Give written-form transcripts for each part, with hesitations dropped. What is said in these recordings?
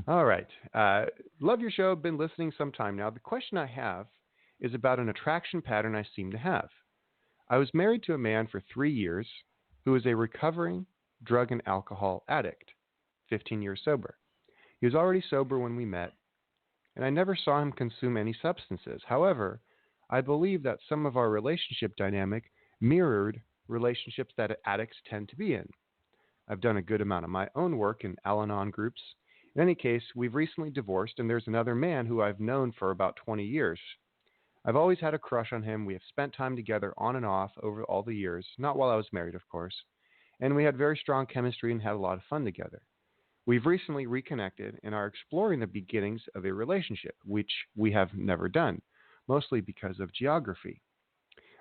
All right. Love your show. Been listening some time now. The question I have is about an attraction pattern I seem to have. I was married to a man for 3 years who is a recovering drug and alcohol addict, 15 years sober. He was already sober when we met, and I never saw him consume any substances. However, I believe that some of our relationship dynamic mirrored relationships that addicts tend to be in. I've done a good amount of my own work in Al Anon groups. In any case, we've recently divorced, and there's another man who I've known for about 20 years. I've always had a crush on him. We have spent time together on and off over all the years, not while I was married, of course, and we had very strong chemistry and had a lot of fun together. We've recently reconnected and are exploring the beginnings of a relationship, which we have never done, mostly because of geography.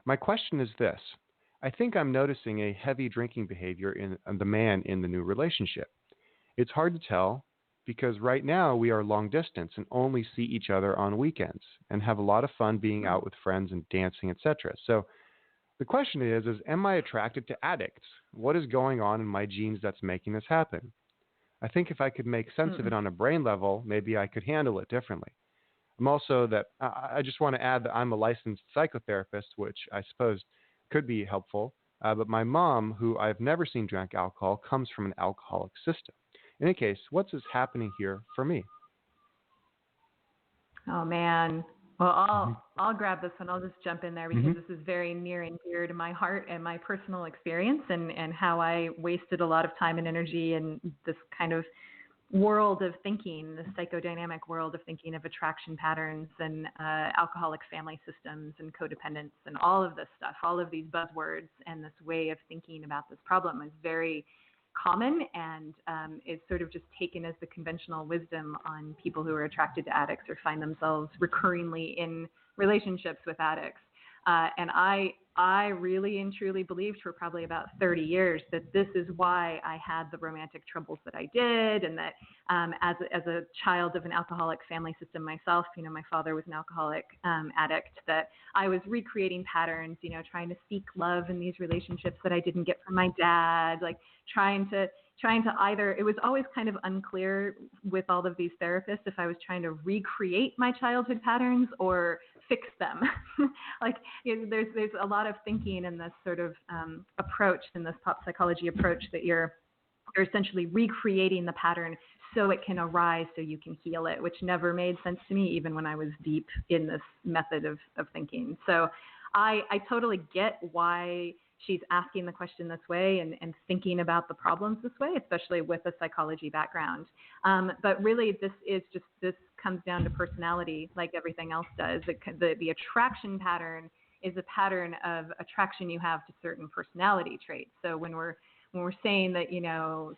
My question is this. I think I'm noticing a heavy drinking behavior in the man in the new relationship. It's hard to tell because right now we are long distance and only see each other on weekends and have a lot of fun being out with friends and dancing, etc. So the question is am I attracted to addicts? What is going on in my genes that's making this happen? I think if I could make sense of it on a brain level, maybe I could handle it differently. I just want to add that I'm a licensed psychotherapist, which I suppose could be helpful. But my mom, who I've never seen drink alcohol, comes from an alcoholic system. In any case, what's happening here for me? Oh man. Well, I'll grab this one. I'll just jump in there because this is very near and dear to my heart and my personal experience and how I wasted a lot of time and energy in this kind of world of thinking, the psychodynamic world of thinking of attraction patterns and alcoholic family systems and codependence and all of this stuff, all of these buzzwords and this way of thinking about this problem is very common and is sort of just taken as the conventional wisdom on people who are attracted to addicts or find themselves recurringly in relationships with addicts. And I really and truly believed for probably about 30 years that this is why I had the romantic troubles that I did, and that as a child of an alcoholic family system myself, my father was an alcoholic addict, that I was recreating patterns, trying to seek love in these relationships that I didn't get from my dad, like trying to either, it was always kind of unclear with all of these therapists if I was trying to recreate my childhood patterns or fix them. There's a lot of thinking in this sort of approach, in this pop psychology approach, that you're essentially recreating the pattern so it can arise so you can heal it, which never made sense to me even when I was deep in this method of thinking. So I totally get why she's asking the question this way and thinking about the problems this way, especially with a psychology background. But really, this comes down to personality, like everything else does. The attraction pattern is a pattern of attraction you have to certain personality traits. So when we're saying that,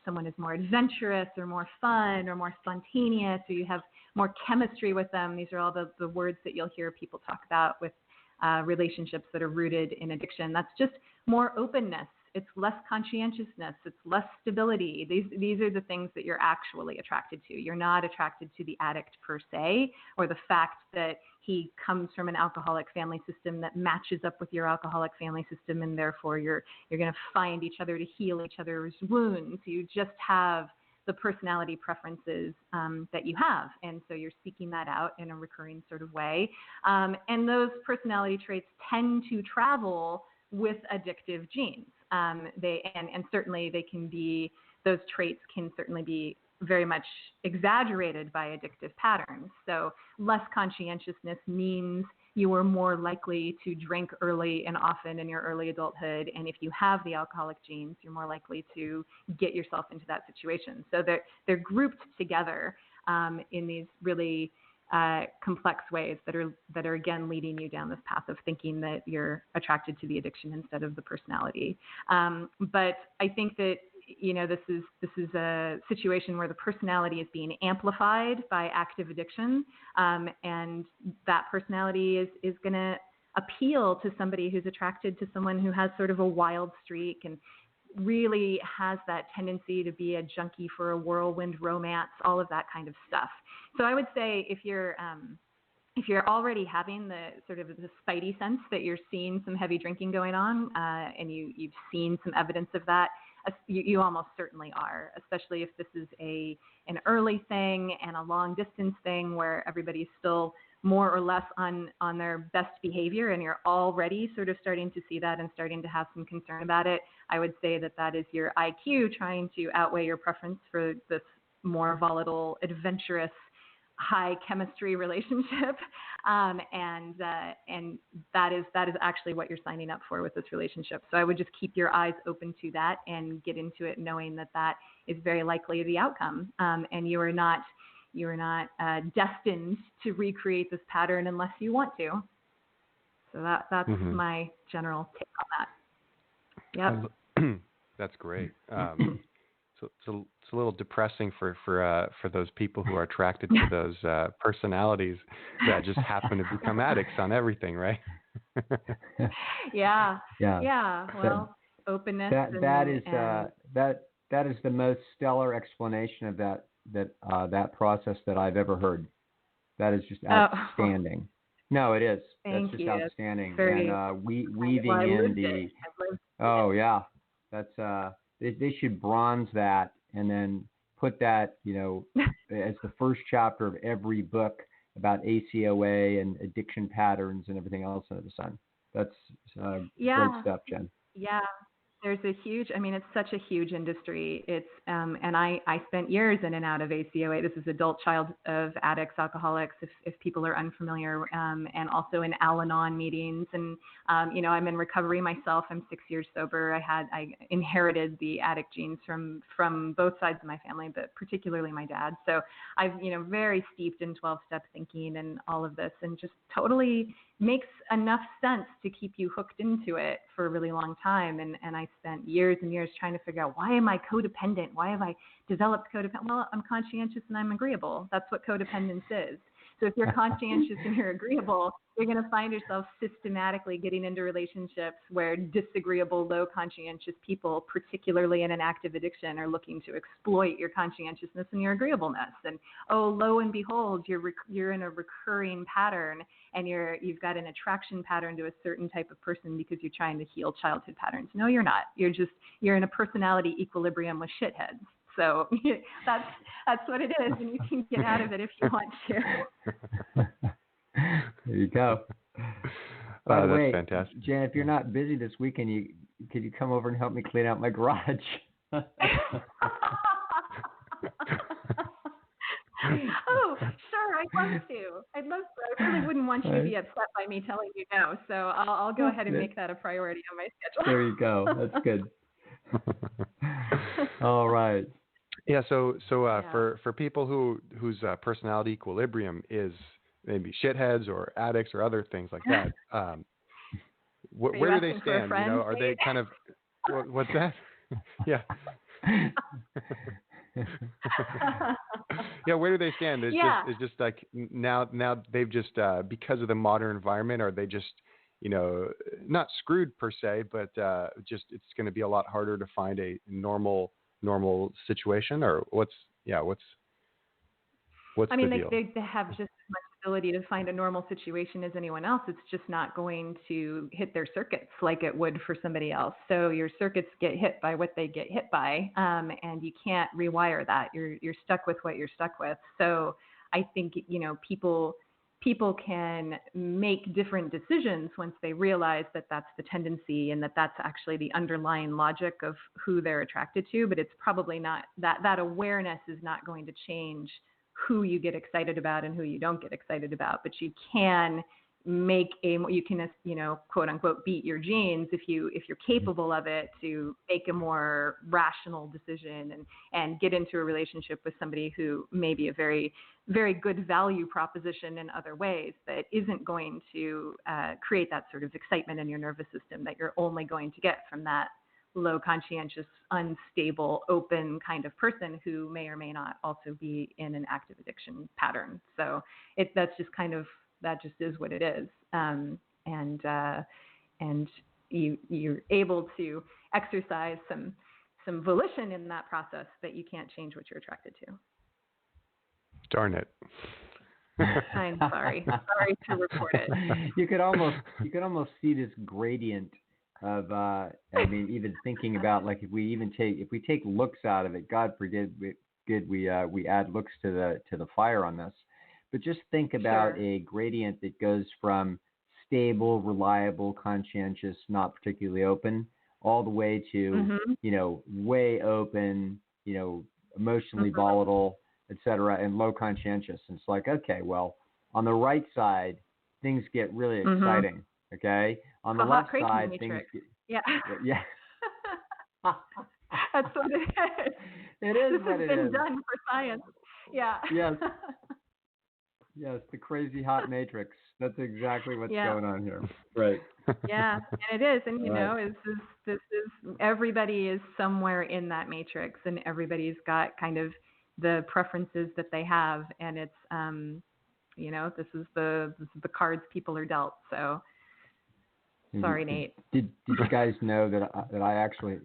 someone is more adventurous or more fun or more spontaneous, or you have more chemistry with them, these are all the words that you'll hear people talk about with relationships that are rooted in addiction. That's just more openness. It's less conscientiousness. It's less stability. These are the things that you're actually attracted to. You're not attracted to the addict per se, or the fact that he comes from an alcoholic family system that matches up with your alcoholic family system, and therefore you're going to find each other to heal each other's wounds. You just have the personality preferences that you have. And so you're seeking that out in a recurring sort of way. And those personality traits tend to travel with addictive genes. And certainly those traits can certainly be very much exaggerated by addictive patterns. So less conscientiousness means you are more likely to drink early and often in your early adulthood. And if you have the alcoholic genes, you're more likely to get yourself into that situation. So they're grouped together in these really complex ways that are again leading you down this path of thinking that you're attracted to the addiction instead of the personality. But I think that this is a situation where the personality is being amplified by active addiction, and that personality is going to appeal to somebody who's attracted to someone who has sort of a wild streak and really has that tendency to be a junkie for a whirlwind romance, all of that kind of stuff. So I would say if you're already having the sort of the spidey sense that you're seeing some heavy drinking going on, and you've seen some evidence of that, you almost certainly are, especially if this is an early thing and a long distance thing where everybody's still more or less on their best behavior, and you're already sort of starting to see that and starting to have some concern about it. I would say that is your IQ trying to outweigh your preference for this more volatile, adventurous, high chemistry relationship, and that is actually what you're signing up for with this relationship. So I would just keep your eyes open to that and get into it knowing that is very likely the outcome, and you are not destined to recreate this pattern unless you want to. So that's my general take on that. Yep. That's great. So it's a little depressing for those people who are attracted to those personalities that just happen to become addicts on everything, right? Yeah. Well, openness. That is the most stellar explanation of that process that I've ever heard. That is just outstanding. No, it is. Thank That's just you. outstanding. Very, and weaving in the. Oh yeah, that's. They should bronze that and then put that, as the first chapter of every book about ACOA and addiction patterns and everything else under the sun. That's great stuff, Jen. Yeah. There's it's such a huge industry. It's, and I spent years in and out of ACOA. This is adult child of addicts, alcoholics, if people are unfamiliar, and also in Al-Anon meetings. And, I'm in recovery myself. I'm 6 years sober. I inherited the addict genes from both sides of my family, but particularly my dad. So I've, very steeped in 12-step thinking and all of this, and just totally makes enough sense to keep you hooked into it for a really long time. And I spent years and years trying to figure out, why am I codependent? Why have I developed codependent? Well, I'm conscientious and I'm agreeable. That's what codependence is. So if you're conscientious and you're agreeable, you're going to find yourself systematically getting into relationships where disagreeable, low conscientious people, particularly in an active addiction, are looking to exploit your conscientiousness and your agreeableness. And lo and behold, you're in a recurring pattern, and you've got an attraction pattern to a certain type of person because you're trying to heal childhood patterns. No, you're not. You're in a personality equilibrium with shitheads. So that's what it is, and you can get out of it if you want to. There you go. By the way, fantastic. Jan, if you're not busy this weekend, could you come over and help me clean out my garage? Oh, sure, I'd love to. I really wouldn't want you to be upset by me telling you no. So I'll go ahead and make that a priority on my schedule. There you go. That's good. All right. Yeah. So for people whose personality equilibrium is maybe shitheads or addicts or other things like that, where do they stand? Are they kind of what's that? Yeah. Yeah. Where do they stand? It's just like now they've just because of the modern environment, are they just not screwed per se, but just it's going to be a lot harder to find a normal situation, or what's the deal? They have just as much ability to find a normal situation as anyone else. It's just not going to hit their circuits like it would for somebody else. So your circuits get hit by what they get hit by, and you can't rewire that. You're stuck with what you're stuck with. So I think people can make different decisions once they realize that that's the tendency and that that's actually the underlying logic of who they're attracted to. But it's probably not that awareness is not going to change who you get excited about and who you don't get excited about. But you can quote unquote beat your genes if you're capable of it, to make a more rational decision and get into a relationship with somebody who may be a very, very good value proposition in other ways, that isn't going to create that sort of excitement in your nervous system that you're only going to get from that low conscientious, unstable, open kind of person who may or may not also be in an active addiction pattern. So that just is what it is. And you're able to exercise some volition in that process, but you can't change what you're attracted to. Darn it. I'm sorry. Sorry to report it. You could almost see this gradient of I mean, even thinking about like if we take looks out of it, God forbid we add looks to the fire on this, but just think about a gradient that goes from stable, reliable, conscientious, not particularly open, all the way to way open, emotionally volatile, etc., and low conscientious. And it's like, okay, well, on the right side, things get really exciting. Okay, on the left side, things get yeah. That's what it is. It is this what has it been is. done for science. Yeah. Yes. Yes, the crazy hot matrix. That's exactly what's going on here. Right. Yeah, and it is, and this is everybody is somewhere in that matrix, and everybody's got kind of the preferences that they have, and it's this is the cards people are dealt. So sorry, Nate. Did you guys know that I actually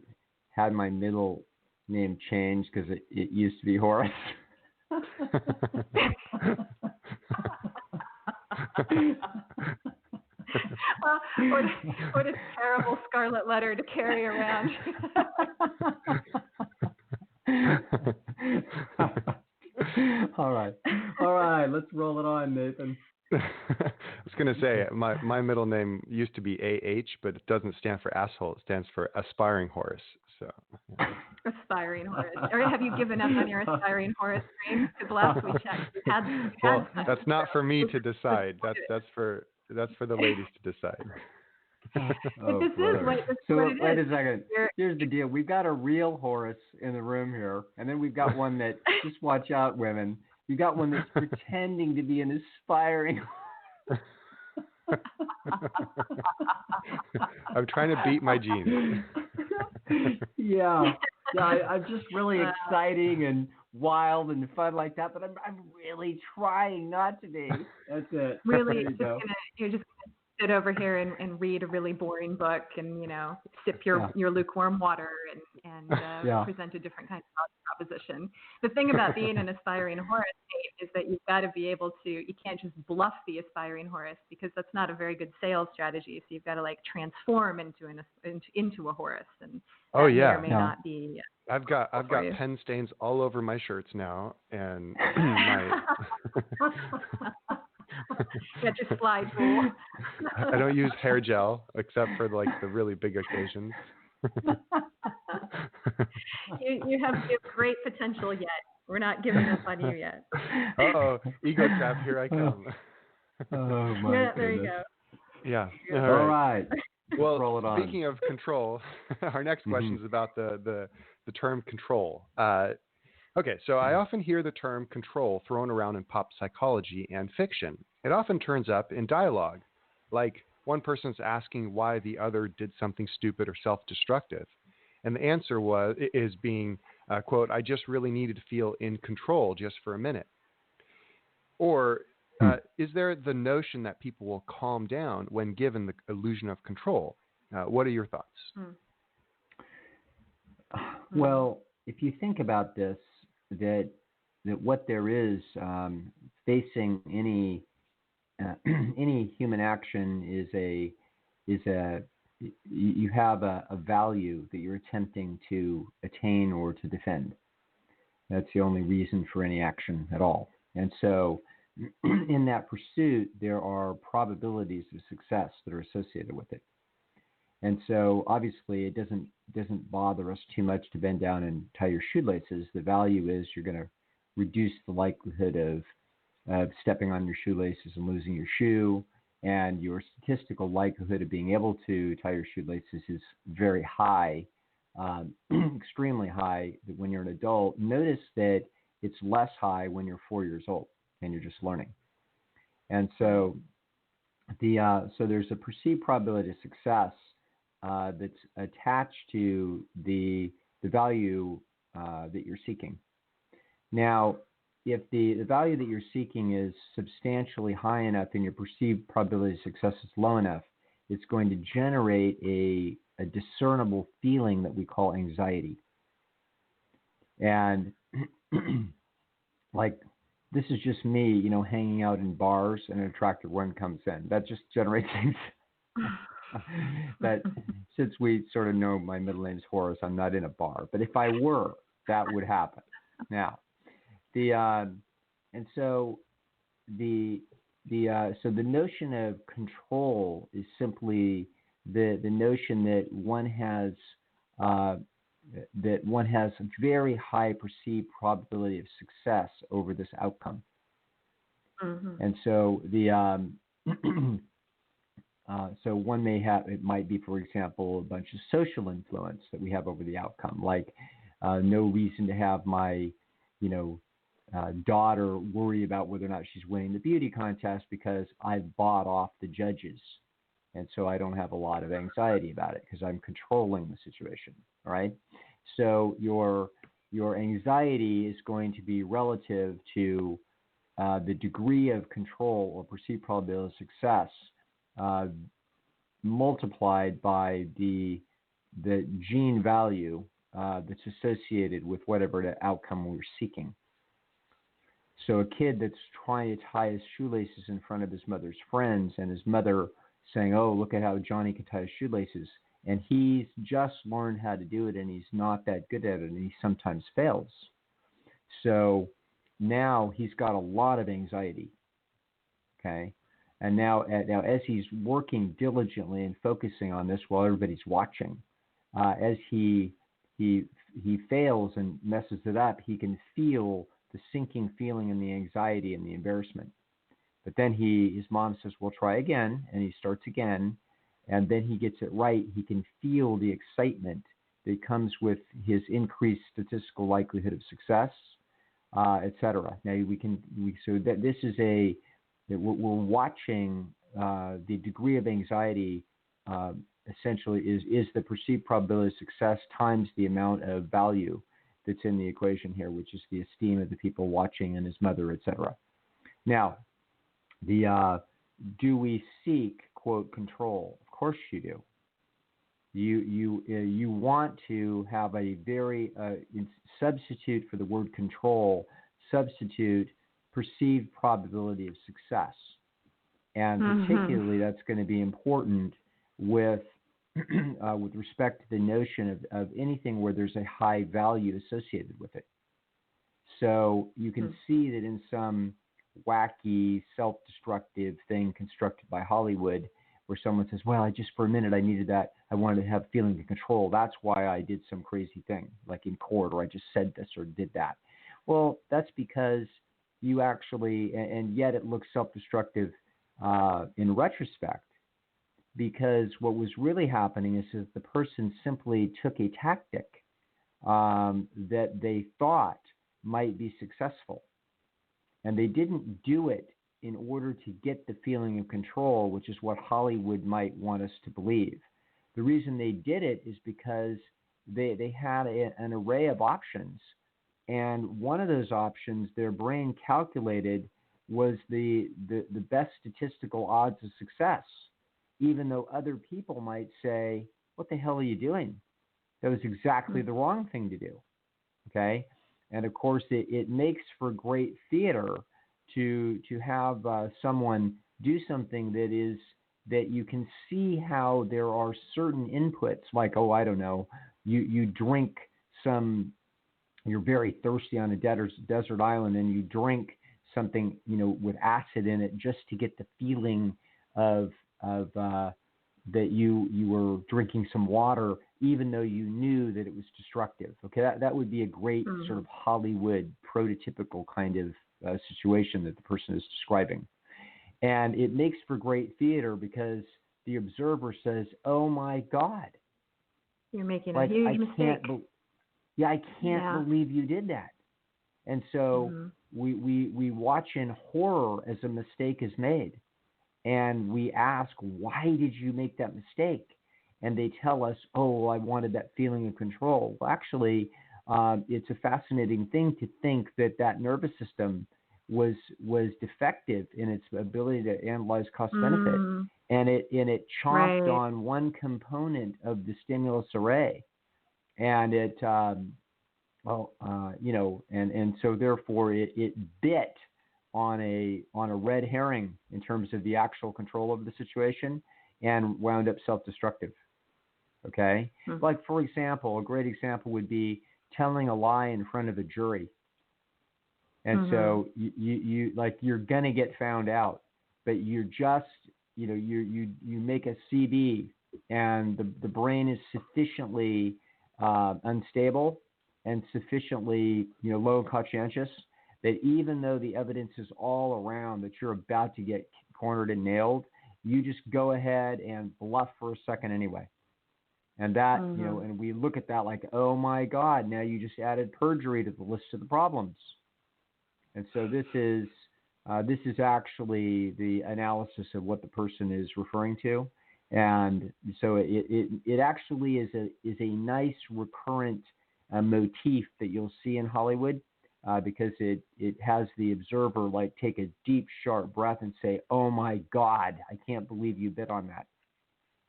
had my middle name changed because it used to be Horace? Well, what a terrible scarlet letter to carry around. All right, let's roll it on, Nathan. I was going to say, my middle name used to be AH, but it doesn't stand for asshole. It stands for Aspiring Horace. So, yeah. Aspiring Horace. Or have you given up on your Aspiring Horace name? Because last we checked, you had that's not for me to decide. That's for the ladies to decide. But this is what wait a second. Here's the deal. We've got a real Horace in the room here, and then we've got one that, just watch out, women. You've got one that's pretending to be an aspiring. I'm trying to beat my genes. Yeah, I'm just really exciting and wild and fun like that, but I'm really trying not to be. That's it. Really, you're just gonna sit over here and read a really boring book and sip your lukewarm water and present a different kind of proposition. The thing about being an aspiring Horace is that you've got to be able to. You can't just bluff the aspiring Horace, because that's not a very good sales strategy. So you've got to transform into a Horace, and that may or may not be. I've got pen stains all over my shirts now, and my. Get your slide rule. I don't use hair gel except for the really big occasions. you have great potential yet. We're not giving up on you yet. Uh-oh, ego trap, here I come. Oh my there you go. Yeah. All right. Well, roll it on. Speaking of control, our next question is about the term control. Okay, so I often hear the term control thrown around in pop psychology and fiction. It often turns up in dialogue, like one person's asking why the other did something stupid or self-destructive. And the answer is being, quote, I just really needed to feel in control just for a minute. Or is there the notion that people will calm down when given the illusion of control? What are your thoughts? Well, if you think about this, that what there is facing any human action is you have a value that you're attempting to attain or to defend. That's the only reason for any action at all. And so in that pursuit, there are probabilities of success that are associated with it. And so obviously it doesn't bother us too much to bend down and tie your shoelaces. The value is you're going to reduce the likelihood of stepping on your shoelaces and losing your shoe, and your statistical likelihood of being able to tie your shoelaces is very high, extremely high when you're an adult. Notice that it's less high when you're 4 years old and you're just learning. And so so there's a perceived probability of success that's attached to the value that you're seeking. Now, if the value that you're seeking is substantially high enough and your perceived probability of success is low enough, it's going to generate a discernible feeling that we call anxiety. And this is just me, hanging out in bars and an attractive woman comes in. That just generates But since we sort of know my middle name is Horace, I'm not in a bar. But if I were, that would happen. Now, and so the notion of control is simply the notion that one has a very high perceived probability of success over this outcome. Mm-hmm. And so so one may have, it might be, for example, a bunch of social influence that we have over the outcome, like no reason to have my, daughter worry about whether or not she's winning the beauty contest because I've bought off the judges. And so I don't have a lot of anxiety about it because I'm controlling the situation, all right? So your anxiety is going to be relative to the degree of control or perceived probability of success multiplied by the gene value that's associated with whatever the outcome we're seeking. So a kid that's trying to tie his shoelaces in front of his mother's friends, and his mother saying, "Oh, look at how Johnny can tie his shoelaces," and he's just learned how to do it, and he's not that good at it, and he sometimes fails. So now he's got a lot of anxiety. Okay. And now as he's working diligently and focusing on this while everybody's watching, as he fails and messes it up, he can feel the sinking feeling and the anxiety and the embarrassment. But then his mom says, "Well, try again," and he starts again, and then he gets it right. He can feel the excitement that comes with his increased statistical likelihood of success, etc. Now this is that we're watching the degree of anxiety essentially is the perceived probability of success times the amount of value that's in the equation here, which is the esteem of the people watching and his mother, etc. Now, do we seek, quote, control? Of course you do. You want to have a very substitute for the word control, substitute perceived probability of success. And particularly that's going to be important with respect to the notion of anything where there's a high value associated with it. So you can see that in some wacky, self-destructive thing constructed by Hollywood, where someone says, "Well, for a minute I needed that. I wanted to have a feeling of control. That's why I did some crazy thing, like in court, or I just said this or did that." Well, that's because you actually, and yet it looks self-destructive in retrospect, because what was really happening is the person simply took a tactic that they thought might be successful, and they didn't do it in order to get the feeling of control, which is what Hollywood might want us to believe. The reason they did it is because they had an array of options, and one of those options their brain calculated was the best statistical odds of success, even though other people might say, "What the hell are you doing? That was exactly the wrong thing to do." Okay? And of course, it makes for great theater to have someone do something that you can see how there are certain inputs, like, oh, I don't know, you drink you're very thirsty on a desert island, and you drink something, with acid in it, just to get the feeling of that you were drinking some water, even though you knew that it was destructive. Okay, that would be a great sort of Hollywood prototypical kind of situation that the person is describing. And it makes for great theater because the observer says, "Oh my God, you're making a huge mistake." I can't believe you did that. And so we watch in horror as a mistake is made. And we ask, "Why did you make that mistake?" And they tell us, "Oh, I wanted that feeling of control." Well, actually, it's a fascinating thing to think that nervous system was defective in its ability to analyze cost-benefit, and it chomped on one component of the stimulus array, and it and so therefore it bit on a red herring in terms of the actual control of the situation, and wound up self-destructive. Okay? Mm-hmm. Like, for example, a great example would be telling a lie in front of a jury. And so you like, you're going to get found out, but you're just, you make a CB, and the brain is sufficiently unstable and sufficiently, low conscientious that even though the evidence is all around that you're about to get cornered and nailed, you just go ahead and bluff for a second anyway. And that, and we look at that like, oh my God, now you just added perjury to the list of the problems. And so this is actually the analysis of what the person is referring to. And so it actually is a nice recurrent motif that you'll see in Hollywood, because it has the observer like take a deep, sharp breath and say, "Oh my God, I can't believe you bit on that."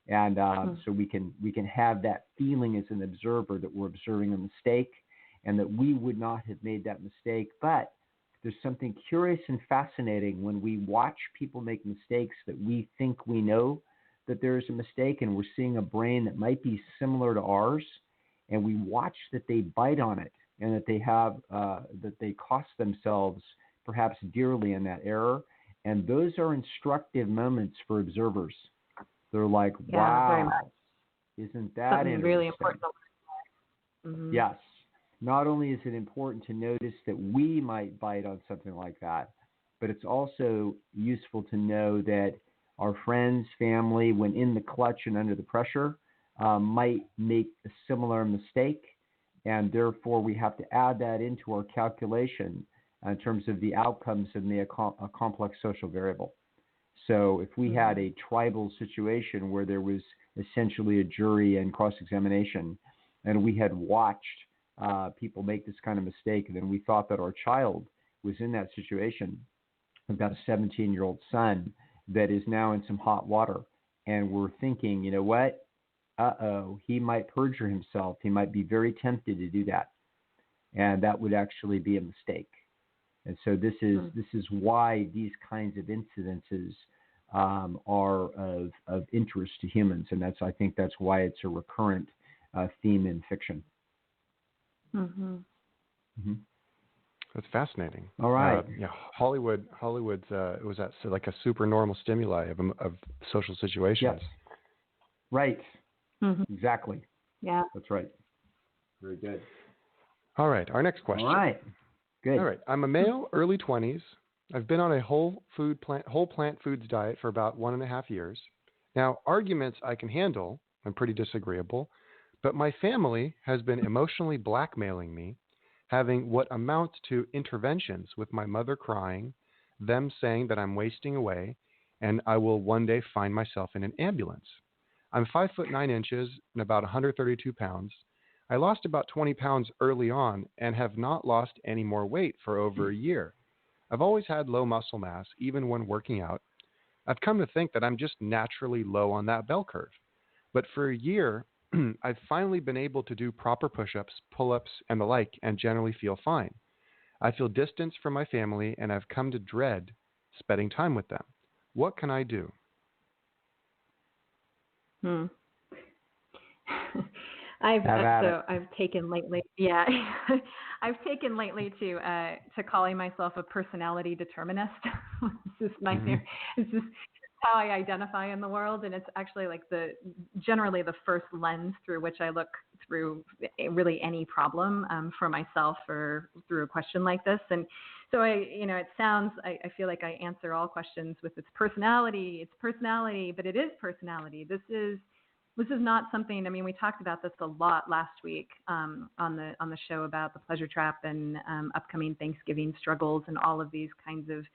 And so we can have that feeling as an observer that we're observing a mistake, and that we would not have made that mistake. But there's something curious and fascinating when we watch people make mistakes that we think we know that there's a mistake, and we're seeing a brain that might be similar to ours, and we watch that they bite on it, and that they have that they cost themselves perhaps dearly in that error. And those are instructive moments for observers. They're like, wow, isn't that something interesting? Really important. Mm-hmm. Yes. Not only is it important to notice that we might bite on something like that, but it's also useful to know that our friends, family, when in the clutch and under the pressure, might make a similar mistake. And therefore, we have to add that into our calculation in terms of the outcomes of a complex social variable. So if we had a tribal situation where there was essentially a jury and cross-examination, and we had watched people make this kind of mistake, and then we thought that our child was in that situation. We've got a 17-year-old son that is now in some hot water, and we're thinking, you know what? He might perjure himself. He might be very tempted to do that, and that would actually be a mistake. And so this is why these kinds of incidences are of interest to humans, and I think that's why it's a recurrent theme in fiction. Mm-hmm. Mm-hmm. That's fascinating. All right. Hollywood's was that like a super normal stimuli of social situations. Yes. Right. Mm-hmm. Exactly. Yeah. That's right. Very good. All right. Our next question. All right. Good. All right. I'm a male, early 20s. I've been on a whole plant foods diet for about 1.5 years. Now, arguments I can handle. I'm pretty disagreeable, but my family has been emotionally blackmailing me, having what amounts to interventions with my mother crying, them saying that I'm wasting away, and I will one day find myself in an ambulance. I'm 5'9" and about 132 pounds. I lost about 20 pounds early on and have not lost any more weight for over a year. I've always had low muscle mass, even when working out. I've come to think that I'm just naturally low on that bell curve. But for a year, I've finally been able to do proper push-ups, pull-ups, and the like, and generally feel fine. I feel distance from my family, and I've come to dread spending time with them. What can I do? I've taken lately. Yeah, I've taken lately to calling myself a personality determinist. This is my It's just how I identify in the world, and it's actually like generally the first lens through which I look through really any problem for myself or through a question like this. And so it sounds, I feel like I answer all questions with it's personality, but it is personality. This is not something. I mean, we talked about this a lot last week on the show about the pleasure trap and upcoming Thanksgiving struggles and all of these kinds of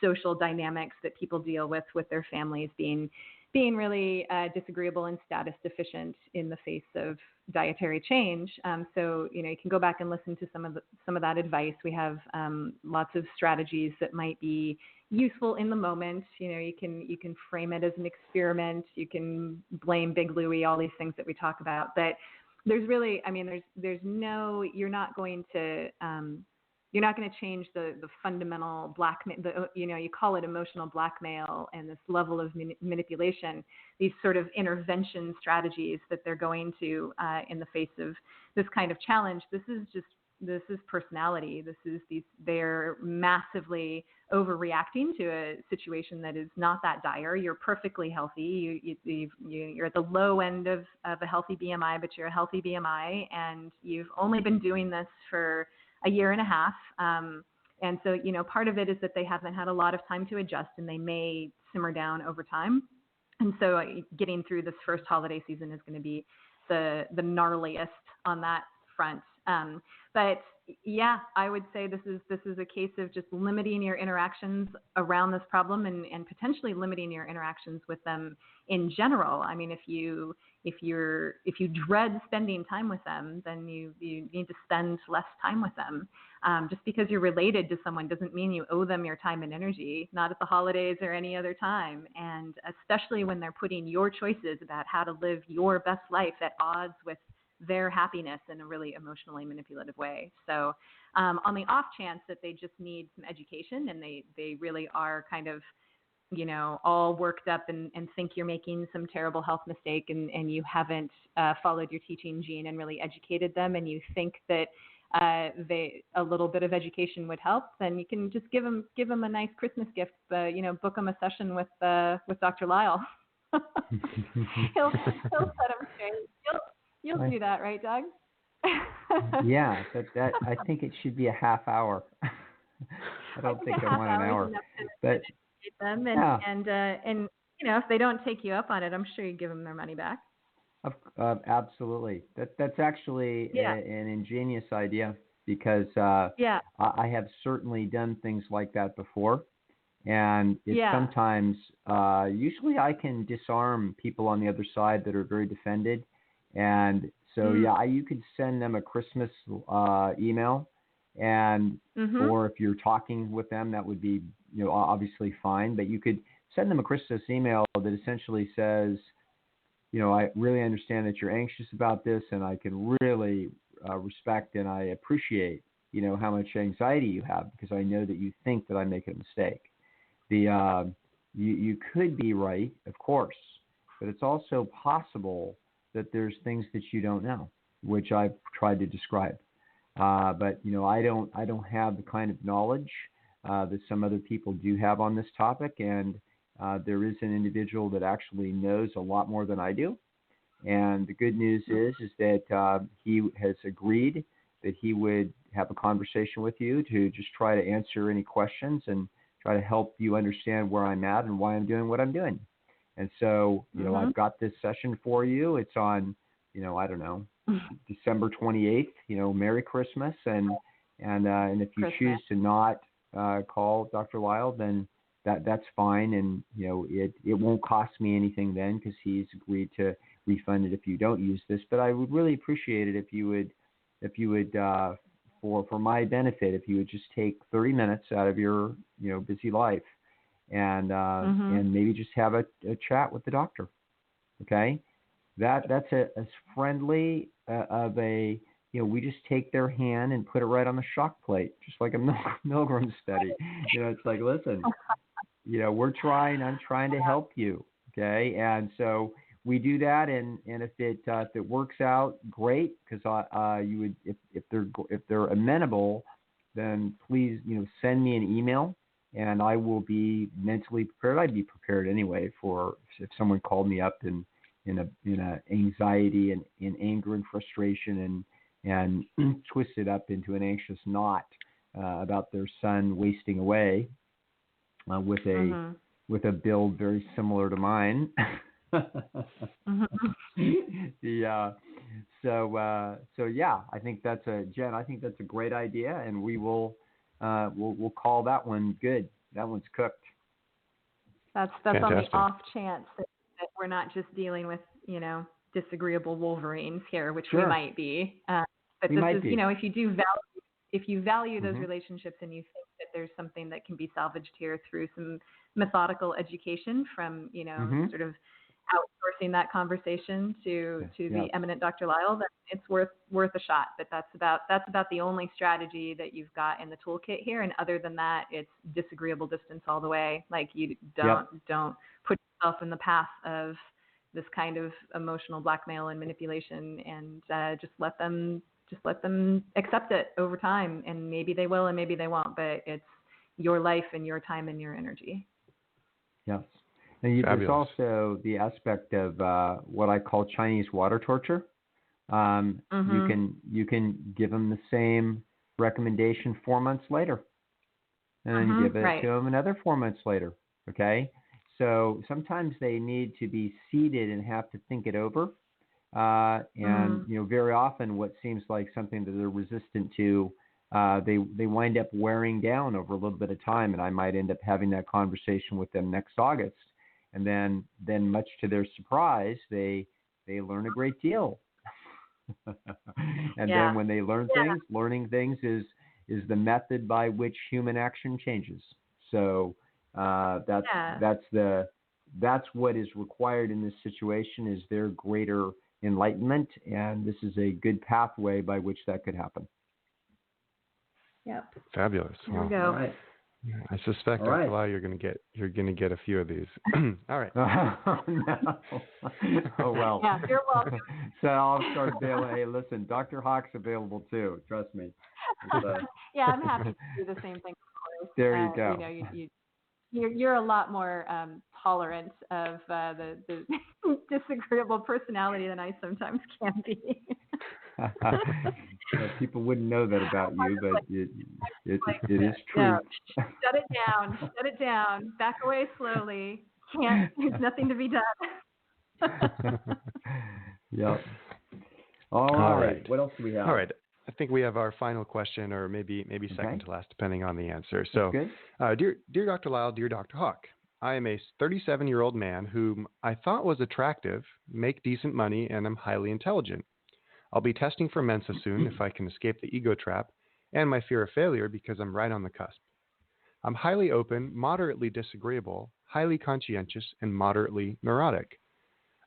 social dynamics that people deal with their families being really disagreeable and status deficient in the face of dietary change. So you can go back and listen to some of that advice. We have lots of strategies that might be useful in the moment. You can frame it as an experiment. You can blame Big Louie, all these things that we talk about. But there's really, there's no, you're not going to you're not going to change the fundamental blackmail, you call it emotional blackmail and this level of manipulation, these sort of intervention strategies that they're going to in the face of this kind of challenge. This is personality. They're massively overreacting to a situation that is not that dire. You're perfectly healthy. You're at the low end of a healthy BMI, but you're a healthy BMI, and you've only been doing this for a year and a half. And so, part of it is that they haven't had a lot of time to adjust, and they may simmer down over time. And so getting through this first holiday season is going to be the gnarliest on that front. But yeah, I would say this is a case of just limiting your interactions around this problem and potentially limiting your interactions with them in general. I mean, if you dread spending time with them, then you need to spend less time with them. Just because you're related to someone doesn't mean you owe them your time and energy, not at the holidays or any other time. And especially when they're putting your choices about how to live your best life at odds with their happiness in a really emotionally manipulative way. So on the off chance that they just need some education and they really are kind of, all worked up and think you're making some terrible health mistake and you haven't followed your teaching gene and really educated them, and you think that a little bit of education would help, then you can just give them a nice Christmas gift, book them a session with Dr. Lisle. he'll set them straight. You'll do that, right, Doug? Yeah, that I think it should be a half hour. I don't think I want an hour. But them and if they don't take you up on it, I'm sure you give them their money back. Absolutely. That's actually an ingenious idea, because I have certainly done things like that before. And sometimes, usually I can disarm people on the other side that are very defended. And so, you could send them a Christmas email, and or if you're talking with them, that would be, obviously fine. But you could send them a Christmas email that essentially says, I really understand that you're anxious about this, and I can really respect and I appreciate, how much anxiety you have, because I know that you think that I make a mistake. You could be right, of course, but it's also possible that there's things that you don't know, which I've tried to describe. But I don't have the kind of knowledge that some other people do have on this topic, and there is an individual that actually knows a lot more than I do. And the good news is that he has agreed that he would have a conversation with you to just try to answer any questions and try to help you understand where I'm at and why I'm doing what I'm doing. And so, I've got this session for you. It's on, I don't know, December 28th, Merry Christmas. And if you choose to not call Dr. Lisle, then that's fine. And, it won't cost me anything then, because he's agreed to refund it if you don't use this. But I would really appreciate it if you would, for my benefit, if you would just take 30 minutes out of your, busy life and maybe just have a chat with the doctor. Okay. That's as friendly of a, we just take their hand and put it right on the shock plate, just like a Milgram study. It's like, listen, I'm trying to help you. Okay. And so we do that. And if it works out, great. Cause you would, if they're amenable, then please, send me an email, and I will be mentally prepared. I'd be prepared anyway for if someone called me up in a anxiety and in anger and frustration and twisted up into an anxious knot about their son wasting away with a build very similar to mine. So yeah, I think that's a great idea, and we'll call that one good. That one's cooked. That's on the off chance that we're not just dealing with, disagreeable Wolverines here, which we might be. But this is, if you value those relationships and you think that there's something that can be salvaged here through some methodical education from, sort of outsourcing that conversation to the eminent Dr. Lisle, then it's worth a shot. But that's about the only strategy that you've got in the toolkit here. And other than that, it's disagreeable distance all the way. Like you don't put yourself in the path of this kind of emotional blackmail and manipulation, and just let them accept it over time. And maybe they will, and maybe they won't. But it's your life and your time and your energy. Yes. And there's also the aspect of what I call Chinese water torture. You can give them the same recommendation 4 months later, and then give it to them another 4 months later. Okay, so sometimes they need to be seated and have to think it over. And very often, what seems like something that they're resistant to, they wind up wearing down over a little bit of time, and I might end up having that conversation with them next August. And then much to their surprise, they learn a great deal. And then when they learn things, learning things is the method by which human action changes. So that's what is required in this situation, is their greater enlightenment, and this is a good pathway by which that could happen. Yep. Fabulous. Here we go. All right. I suspect, Dr. Lisle, you're going to get a few of these. All right. No. Oh well. Yeah, you're welcome. So I'll start available. Hey, listen, Dr. Hawk's available too. Trust me. Yeah, I'm happy to do the same thing. Of course. There you go. You're a lot more tolerant of the disagreeable personality than I sometimes can be. People wouldn't know that about you, but it is true. No. Shut it down. Back away slowly. There's nothing to be done. Yep. All right. What else do we have? All right. I think we have our final question, or maybe second to last, depending on the answer. So, dear Dr. Lisle, dear Dr. Hawk, I am a 37-year-old man whom I thought was attractive, make decent money, and am highly intelligent. I'll be testing for Mensa soon if I can escape the ego trap and my fear of failure, because I'm right on the cusp. I'm highly open, moderately disagreeable, highly conscientious, and moderately neurotic.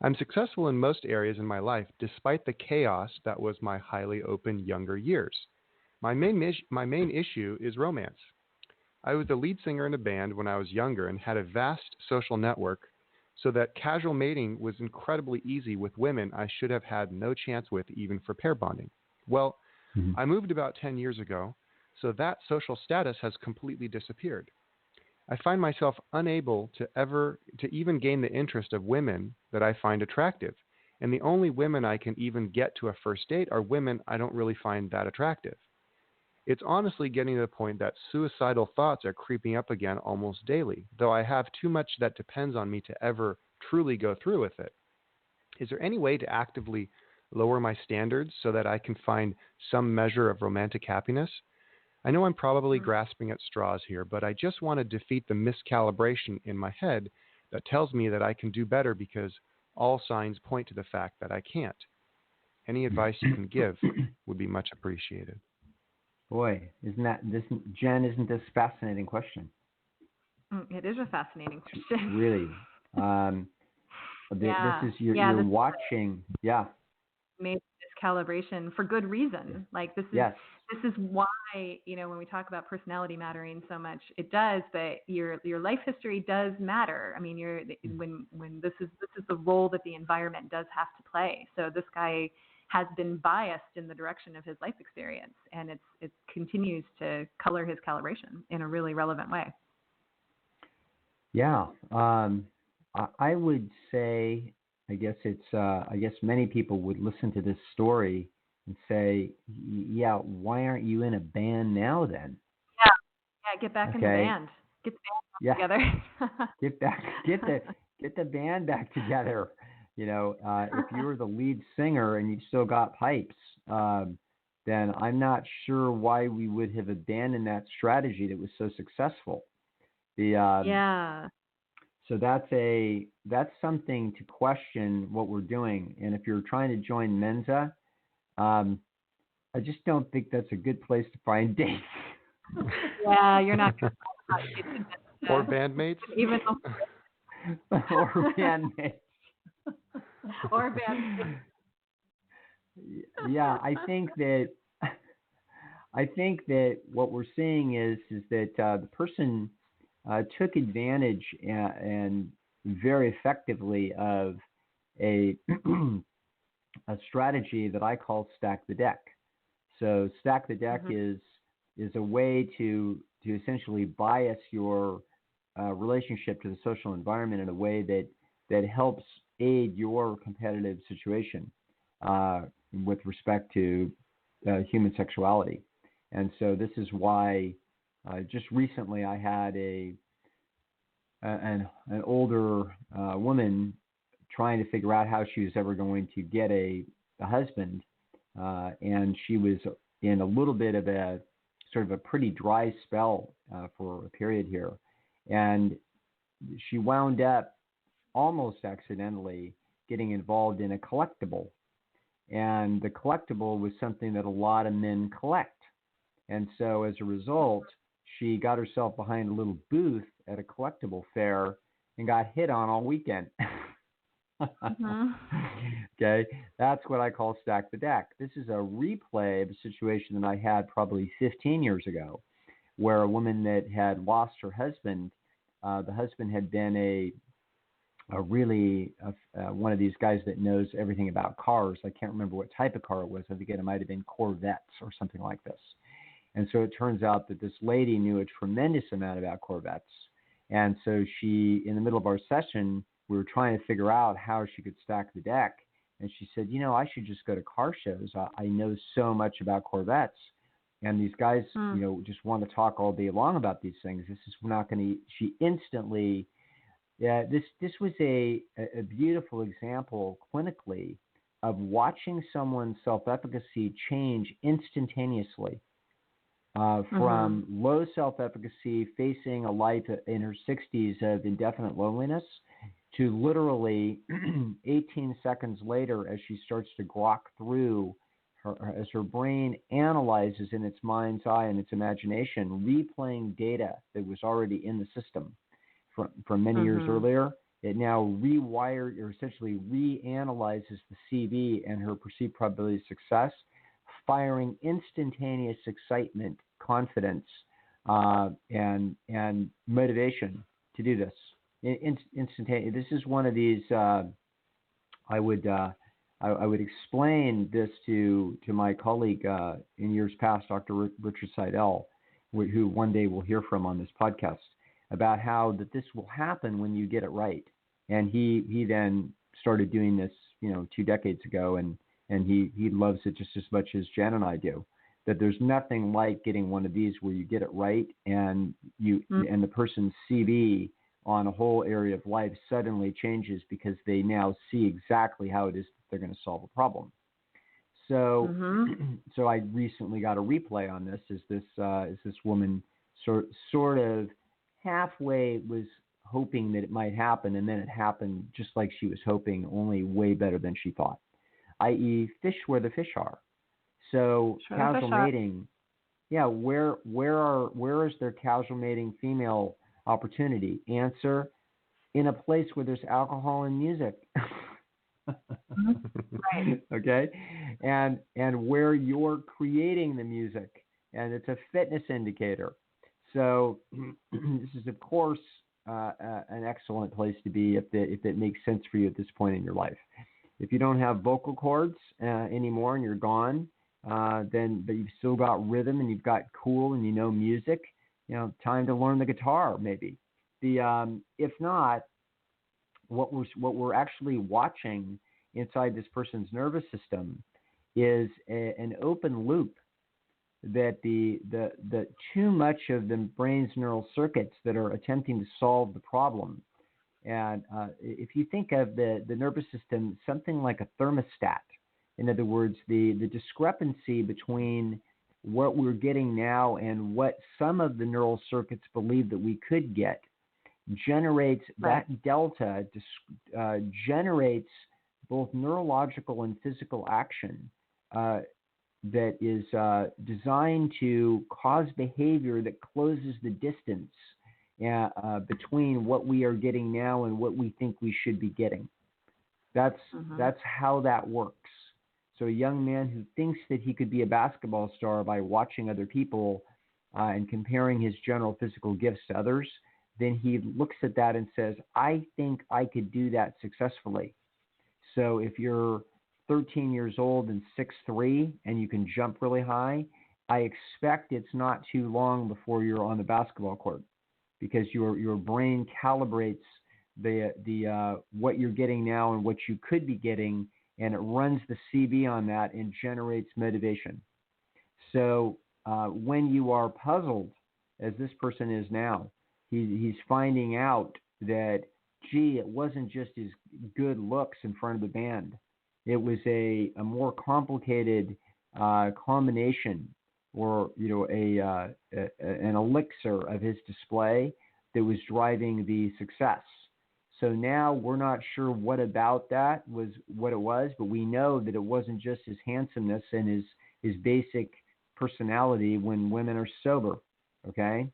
I'm successful in most areas in my life, despite the chaos that was my highly open younger years. My main issue is romance. I was the lead singer in a band when I was younger and had a vast social network, so that casual mating was incredibly easy with women I should have had no chance with, even for pair bonding. Well, I moved about 10 years ago, so that social status has completely disappeared. I find myself unable to even gain the interest of women that I find attractive, and the only women I can even get to a first date are women I don't really find that attractive. It's honestly getting to the point that suicidal thoughts are creeping up again almost daily, though I have too much that depends on me to ever truly go through with it. Is there any way to actively lower my standards so that I can find some measure of romantic happiness? I know I'm probably grasping at straws here, but I just want to defeat the miscalibration in my head that tells me that I can do better, because all signs point to the fact that I can't. Any advice you can give would be much appreciated. Boy, isn't this a fascinating question? It is a fascinating question. Really. This is you're watching. Yeah. Made this calibration for good reason. Like this is why, when we talk about personality mattering so much, it does, but your life history does matter. I mean, when this is the role that the environment does have to play. So this guy has been biased in the direction of his life experience, and it continues to color his calibration in a really relevant way. Yeah. I would say, I guess many people would listen to this story and say, yeah, why aren't you in a band now then? Yeah, get back in the band. Get the band together. get the band back together. If you were the lead singer and you still got pipes, then I'm not sure why we would have abandoned that strategy that was so successful. So that's something to question what we're doing. And if you're trying to join Mensa, I just don't think that's a good place to find dates. Yeah, you're not going to or bandmates. Even or bandmates. or bad. Yeah, I think that what we're seeing is that the person took advantage and very effectively of a a strategy that I call stack the deck. So stack the deck is a way to essentially bias your relationship to the social environment in a way that helps aid your competitive situation with respect to human sexuality. And so this is why just recently I had an older woman trying to figure out how she was ever going to get a husband, and she was in a little bit of a sort of a pretty dry spell for a period here, and she wound up almost accidentally getting involved in a collectible, and the collectible was something that a lot of men collect, and so as a result, she got herself behind a little booth at a collectible fair and got hit on all weekend. Okay, that's what I call stack the deck. This is a replay of a situation that I had probably 15 years ago, where a woman that had lost her husband, the husband had been a really one of these guys that knows everything about cars. I can't remember what type of car it was. I think it might have been Corvettes or something like this. And so it turns out that this lady knew a tremendous amount about Corvettes. And so she, in the middle of our session, we were trying to figure out how she could stack the deck. And she said, I should just go to car shows. I know so much about Corvettes. And these guys, just want to talk all day long about these things. This is not going to, she instantly, this was a beautiful example clinically of watching someone's self-efficacy change instantaneously. From low self-efficacy, facing a life in her 60s of indefinite loneliness, to literally 18 seconds later, as she starts to grok through as her brain analyzes in its mind's eye and its imagination, replaying data that was already in the system from many years earlier. It now rewired or essentially reanalyzes the CV and her perceived probability of success, firing instantaneous excitement, confidence, and motivation to do this. Instantaneous. This is one of these. I would explain this to my colleague in years past, Dr. Richard Seidel, who one day we'll hear from on this podcast, about how that this will happen when you get it right. And he then started doing this, 2 decades ago, and he loves it just as much as Jen and I do. That there's nothing like getting one of these where you get it right, and and the person's CV on a whole area of life suddenly changes because they now see exactly how it is that they're going to solve a problem. So, so I recently got a replay on this. Is this woman sort of halfway was hoping that it might happen, and then it happened just like she was hoping, only way better than she thought. I.e., fish where the fish are. So casual mating, where is there casual mating female opportunity? Answer: in a place where there's alcohol and music. Right. Okay, and where you're creating the music, and it's a fitness indicator. So this is, of course, an excellent place to be if it makes sense for you at this point in your life. If you don't have vocal cords anymore and you're gone, but you've still got rhythm and you've got cool and music, time to learn the guitar maybe. If not, what we're actually watching inside this person's nervous system is an open loop, that the too much of the brain's neural circuits that are attempting to solve the problem. And if you think of the nervous system, something like a thermostat, in other words, the discrepancy between what we're getting now and what some of the neural circuits believe that we could get, generates that delta, generates both neurological and physical action that is designed to cause behavior that closes the distance between what we are getting now and what we think we should be getting. That's how that works. So a young man who thinks that he could be a basketball star by watching other people and comparing his general physical gifts to others, then he looks at that and says, I think I could do that successfully. So if you're 13 years old and 6'3" and you can jump really high, I expect it's not too long before you're on the basketball court, because your brain calibrates the what you're getting now and what you could be getting, and it runs the CV on that and generates motivation. So when you are puzzled, as this person is now, he's finding out that, gee, it wasn't just his good looks in front of the band. It was a more complicated combination, or an elixir of his display that was driving the success. So now we're not sure what about that was what it was, but we know that it wasn't just his handsomeness and his basic personality when women are sober. Okay?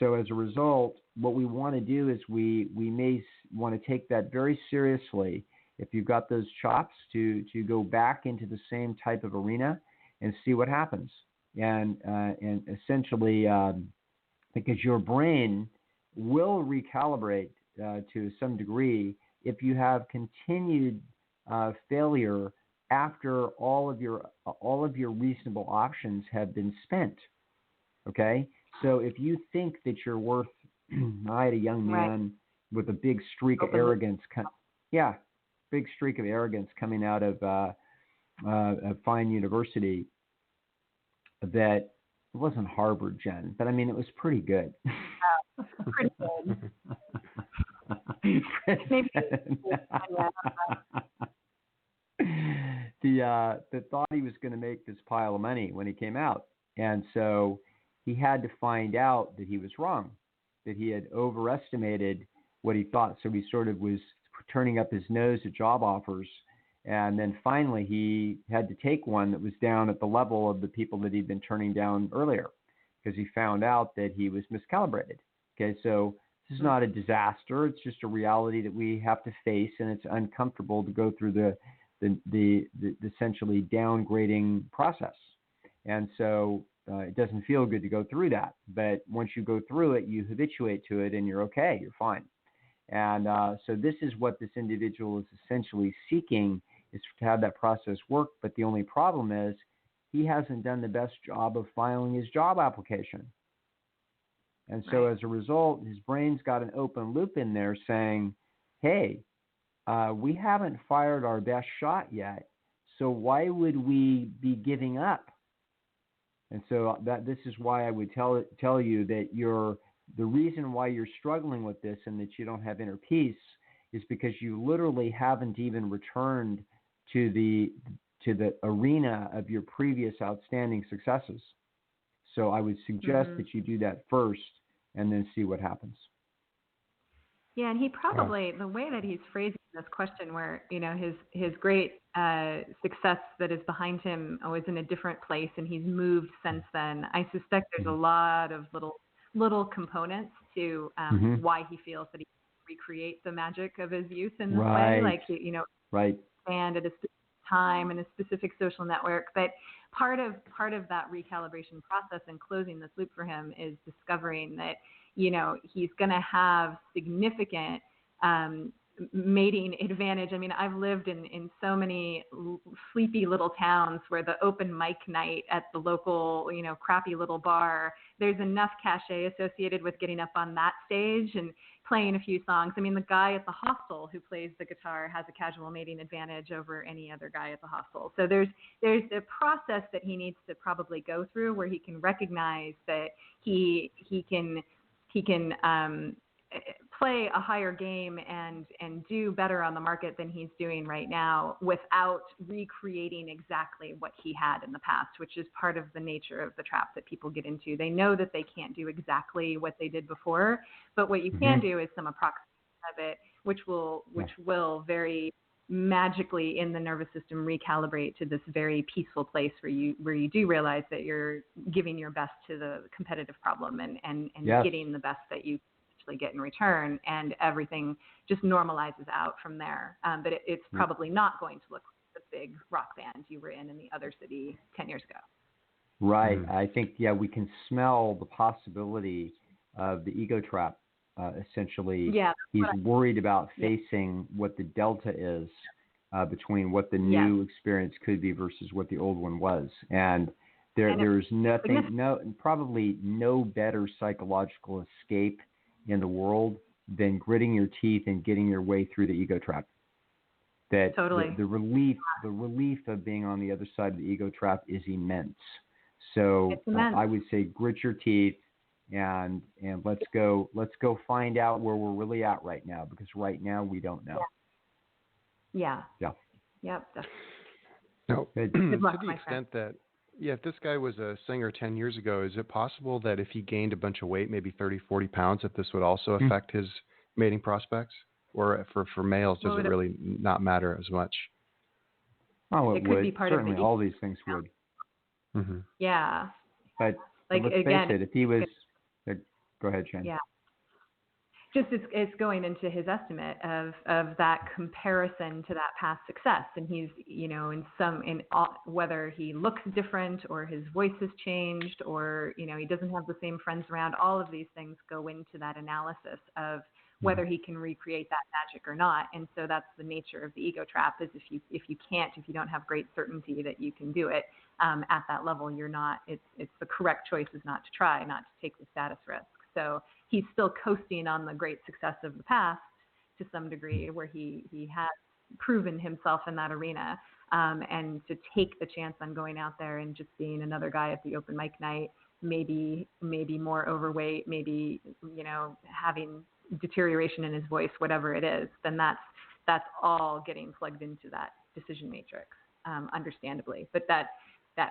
So as a result, what we want to do is we may want to take that very seriously. If you've got those chops, to go back into the same type of arena and see what happens. And essentially, because your brain will recalibrate to some degree if you have continued failure after all of your reasonable options have been spent. Okay, so if you think that you're worth, I had a young man with a big streak of arrogance. Big streak of arrogance coming out of Fine University. That it wasn't Harvard, Jen, but I mean, it was pretty good. Pretty good. Maybe. The thought he was going to make this pile of money when he came out, and so he had to find out that he was wrong, that he had overestimated what he thought. So he sort of was turning up his nose at job offers. And then finally, he had to take one that was down at the level of the people that he'd been turning down earlier, because he found out that he was miscalibrated. Okay, so this is not a disaster. It's just a reality that we have to face, and it's uncomfortable to go through the essentially downgrading process. And so it doesn't feel good to go through that. But once you go through it, you habituate to it, and you're okay. You're fine. And so this is what this individual is essentially seeking, is to have that process work. But the only problem is he hasn't done the best job of filing his job application. And so as a result, his brain's got an open loop in there saying, hey, we haven't fired our best shot yet, so why would we be giving up? And so this is why I would tell you that the reason why you're struggling with this and that you don't have inner peace is because you literally haven't even returned to the arena of your previous outstanding successes. So I would suggest that you do that first and then see what happens. Yeah, and he probably, the way that he's phrasing this question, where, his great success that is behind him is in a different place, and he's moved since then. I suspect there's a lot of little components to why he feels that he can recreate the magic of his youth in this way, like, and at a specific time and a specific social network. But part of that recalibration process and closing this loop for him is discovering that, he's going to have significant mating advantage. I mean, I've lived in so many sleepy little towns where the open mic night at the local, crappy little bar, there's enough cachet associated with getting up on that stage and playing a few songs. I mean, the guy at the hostel who plays the guitar has a casual mating advantage over any other guy at the hostel. So there's a process that he needs to probably go through where he can recognize that he can play a higher game and do better on the market than he's doing right now without recreating exactly what he had in the past, which is part of the nature of the trap that people get into. They know that they can't do exactly what they did before, but what you can do is some approximation of it, which will very magically in the nervous system recalibrate to this very peaceful place where you do realize that you're giving your best to the competitive problem and getting the best that you potentially get in return, and everything just normalizes out from there. But it's probably not going to look like the big rock band you were in the other city 10 years ago. Right. I think, we can smell the possibility of the ego trap. Essentially, he's worried about facing what the delta is between what the new experience could be versus what the old one was. And there's probably no better psychological escape in the world than gritting your teeth and getting your way through the ego trap. That the relief of being on the other side of the ego trap is immense. So I would say grit your teeth and let's go find out where we're really at right now, because right now we don't know. Yeah. Now, Good to luck, the my extent that, if this guy was a singer 10 years ago, is it possible that if he gained a bunch of weight, maybe 30, 40 pounds, that this would also affect his mating prospects? Or for males, does it really not matter as much? Oh, it could would. be part Certainly, of the all these things would. Mm-hmm. Yeah. But let's face it, if he was... Go ahead, Jen. Yeah. Just it's going into his estimate of that comparison to that past success, and he's whether he looks different or his voice has changed or he doesn't have the same friends around. All of these things go into that analysis of whether he can recreate that magic or not. And so that's the nature of the ego trap, is if you don't have great certainty that you can do it at that level, you're not. It's the correct choice is not to try, not to take the status risk. So he's still coasting on the great success of the past to some degree, where he has proven himself in that arena, and to take the chance on going out there and just being another guy at the open mic night, maybe more overweight, maybe having deterioration in his voice, whatever it is, then that's all getting plugged into that decision matrix, understandably. But that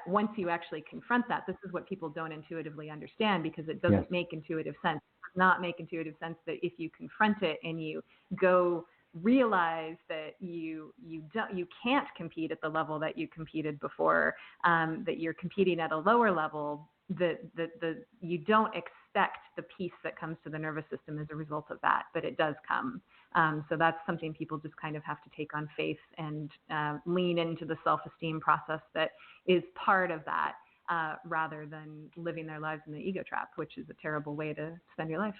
once you actually confront that, this is what people don't intuitively understand, because it doesn't make intuitive sense. It does not make intuitive sense that if you confront it and you go realize that you can't compete at the level that you competed before, that you're competing at a lower level, that you don't expect the peace that comes to the nervous system as a result of that, but it does come. So that's something people just kind of have to take on faith and lean into the self-esteem process that is part of that, rather than living their lives in the ego trap, which is a terrible way to spend your life.